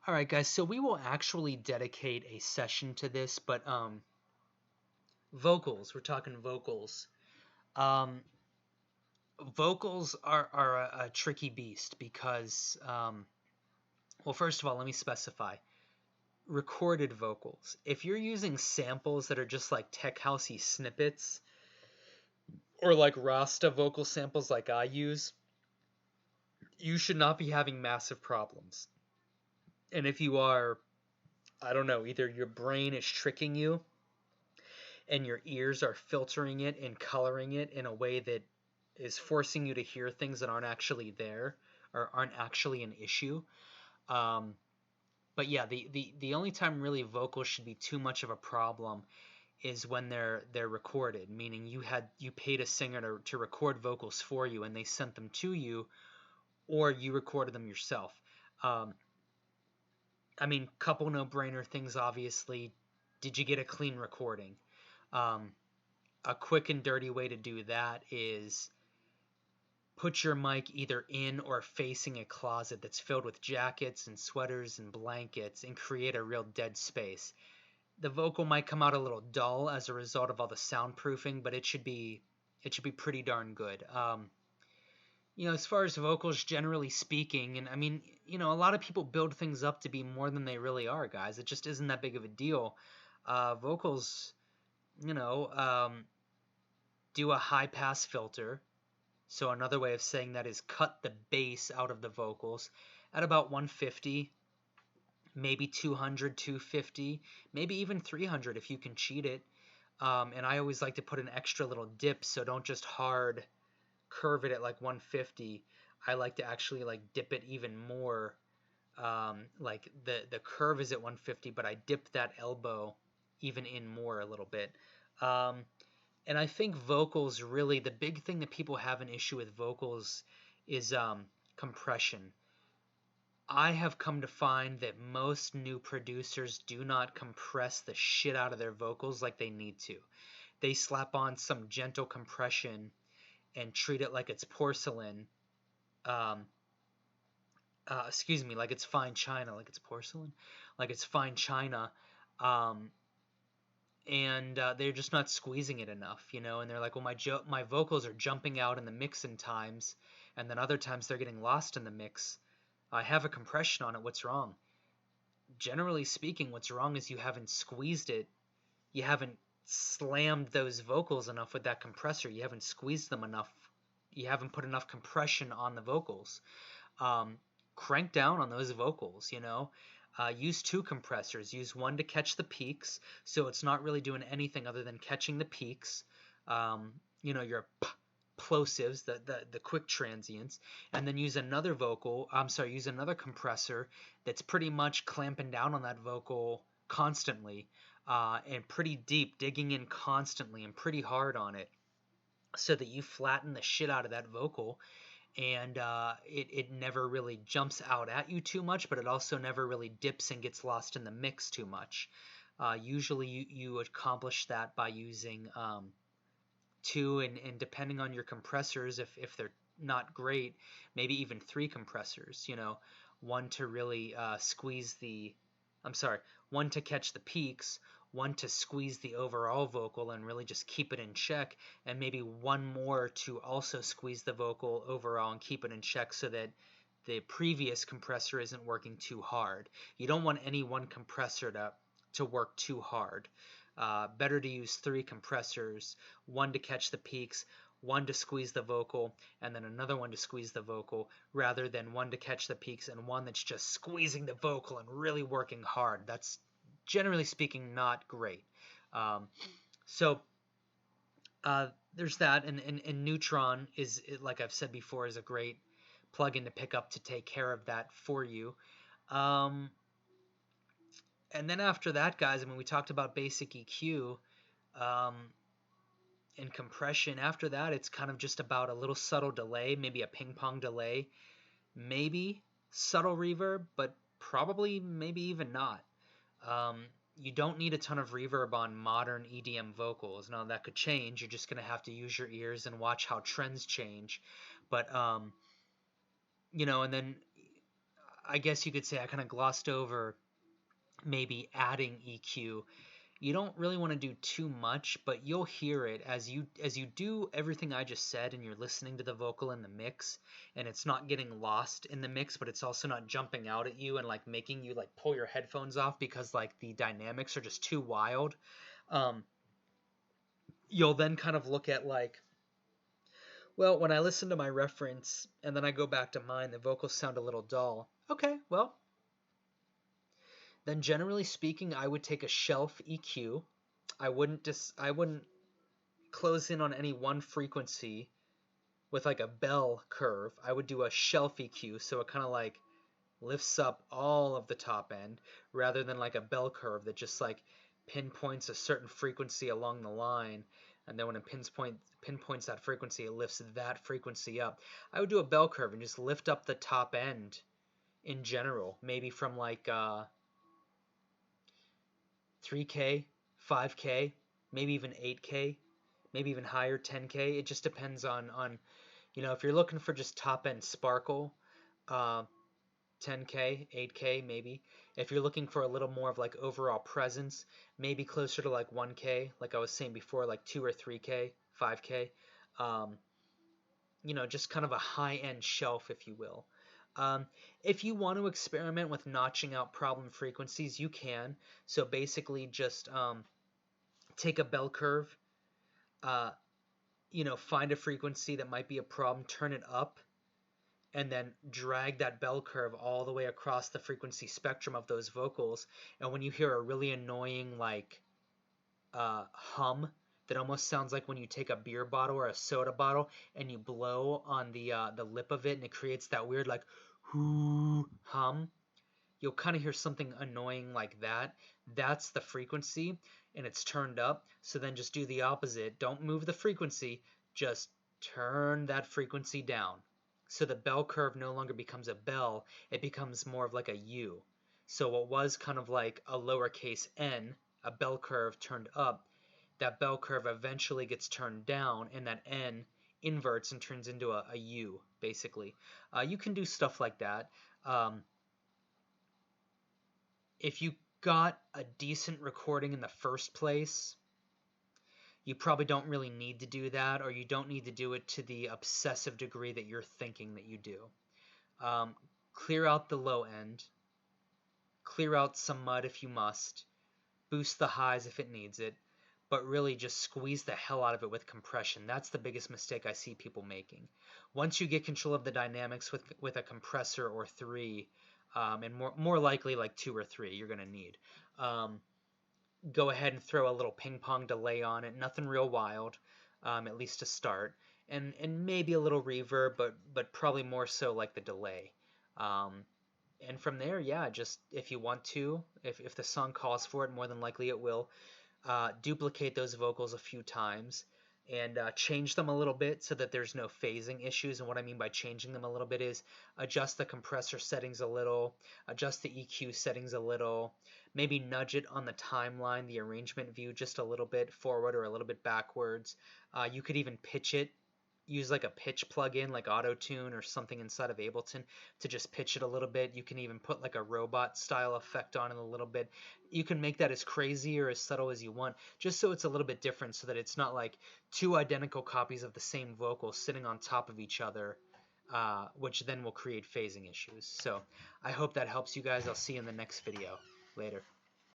All right, guys, so we will actually dedicate a session to this, but vocals, we're talking vocals. Um, Vocals are a tricky beast because, well, first of all, let me specify. Recorded vocals. If you're using samples that are just like tech housey snippets or like Rasta vocal samples like I use, you should not be having massive problems. And if you are, I don't know, either your brain is tricking you and your ears are filtering it and coloring it in a way that is forcing you to hear things that aren't actually there or aren't actually an issue. Um, but yeah, the only time really vocals should be too much of a problem is when they're recorded, meaning you paid a singer to record vocals for you and they sent them to you, or you recorded them yourself. Um, I mean, couple no-brainer things, obviously. Did you get a clean recording? Um, a quick and dirty way to do that is put your mic either in or facing a closet that's filled with jackets and sweaters and blankets and create a real dead space. The vocal might come out a little dull as a result of all the soundproofing, but it should be pretty darn good. As far as vocals generally speaking, and I mean, a lot of people build things up to be more than they really are, guys. It just isn't that big of a deal. Vocals, you know, um, do a high pass filter. So another way of saying that is cut the bass out of the vocals at about 150, maybe 200, 250, maybe even 300 if you can cheat it. And I always like to put an extra little dip, so don't just hard curve it at like 150. I like to actually like dip it even more. Like the curve is at 150, but I dip that elbow even in more a little bit. Um, and I think vocals really, the big thing that people have an issue with vocals is compression. I have come to find that most new producers do not compress the shit out of their vocals like they need to. They slap on some gentle compression and treat it like it's porcelain. Um, Excuse me, like it's fine china, like it's porcelain, like it's fine china. Um, and they're just not squeezing it enough, and they're like, well, my vocals are jumping out in the mix in times, and then other times they're getting lost in the mix. I have a compression on it. What's wrong? Generally speaking, what's wrong is you haven't squeezed it. You haven't slammed those vocals enough with that compressor. You haven't squeezed them enough. You haven't put enough compression on the vocals. Um, Crank down on those vocals. Use two compressors. Use one to catch the peaks, so it's not really doing anything other than catching the peaks. Your plosives, the quick transients, and then use another use another compressor that's pretty much clamping down on that vocal constantly, and pretty deep, digging in constantly and pretty hard on it, so that you flatten the shit out of that vocal, and it never really jumps out at you too much, but it also never really dips and gets lost in the mix too much. Usually you accomplish that by using two, and depending on your compressors, if they're not great, maybe even three compressors, one to really squeeze the, I'm sorry, one to catch the peaks, one to squeeze the overall vocal and really just keep it in check, and maybe one more to also squeeze the vocal overall and keep it in check so that the previous compressor isn't working too hard. You don't want any one compressor to work too hard. Better to use three compressors, one to catch the peaks, one to squeeze the vocal, and then another one to squeeze the vocal, rather than one to catch the peaks and one that's just squeezing the vocal and really working hard. That's generally speaking not great. Um, so there's that, and Neutron is, like I've said before, is a great plugin to pick up to take care of that for you. Um, and then after that, guys, I mean, we talked about basic EQ um, and compression. After that, it's kind of just about a little subtle delay, maybe a ping pong delay, maybe subtle reverb, but probably maybe even not. Um, you don't need a ton of reverb on modern EDM vocals. Now, that could change. You're just going to have to use your ears and watch how trends change. But, and then I guess you could say I kind of glossed over maybe adding EQ. You don't really want to do too much, but you'll hear it as you do everything I just said, and you're listening to the vocal in the mix, and it's not getting lost in the mix, but it's also not jumping out at you and like making you like pull your headphones off because like the dynamics are just too wild. Um, you'll then kind of look at like, well, when I listen to my reference and then I go back to mine, the vocals sound a little dull. Okay, well, then generally speaking, I would take a shelf EQ. I wouldn't close in on any one frequency with like a bell curve. I would do a shelf EQ, so it kind of like lifts up all of the top end rather than like a bell curve that just like pinpoints a certain frequency along the line, and then when it pinpoints that frequency, it lifts that frequency up. I would do a bell curve and just lift up the top end in general, maybe from like 3K, 5K, maybe even 8K, maybe even higher, 10K. It just depends on if you're looking for just top end sparkle, uh, 10K, 8K maybe. If you're looking for a little more of like overall presence, maybe closer to like 1K, like I was saying before, like 2 or 3K, 5K. Um, just kind of a high-end shelf, if you will. If you want to experiment with notching out problem frequencies, you can. So basically just take a bell curve, uh, find a frequency that might be a problem, turn it up, and then drag that bell curve all the way across the frequency spectrum of those vocals. And when you hear a really annoying like hum that almost sounds like when you take a beer bottle or a soda bottle and you blow on the lip of it, and it creates that weird like whoo hum, you'll kind of hear something annoying like that. That's the frequency, and it's turned up. So then just do the opposite. Don't move the frequency, just turn that frequency down. So the bell curve no longer becomes a bell, it becomes more of like a U. So what was kind of like a lowercase n, a bell curve turned up, that bell curve eventually gets turned down, and that n inverts and turns into a U, basically. You can do stuff like that. If you got a decent recording in the first place, you probably don't really need to do that, or you don't need to do it to the obsessive degree that you're thinking that you do. Clear out the low end, clear out some mud if you must, boost the highs if it needs it, but really just squeeze the hell out of it with compression. That's the biggest mistake I see people making. Once you get control of the dynamics with a compressor or three, and more likely like 2 or 3 you're going to need. Go ahead and throw a little ping pong delay on it. Nothing real wild, at least to start, and maybe a little reverb, but probably more so like the delay. And from there, yeah, just if you want to, if the song calls for it, more than likely it will. Duplicate those vocals a few times and change them a little bit so that there's no phasing issues. And what I mean by changing them a little bit is adjust the compressor settings a little, adjust the EQ settings a little, maybe nudge it on the timeline, the arrangement view, just a little bit forward or a little bit backwards. You could even pitch it. Use like a pitch plugin like Auto-Tune or something inside of Ableton to just pitch it a little bit. You can even put like a robot style effect on it a little bit. You can make that as crazy or as subtle as you want, just so it's a little bit different, so that it's not like two identical copies of the same vocal sitting on top of each other, which then will create phasing issues. So I hope that helps you guys. I'll see you in the next video. Later.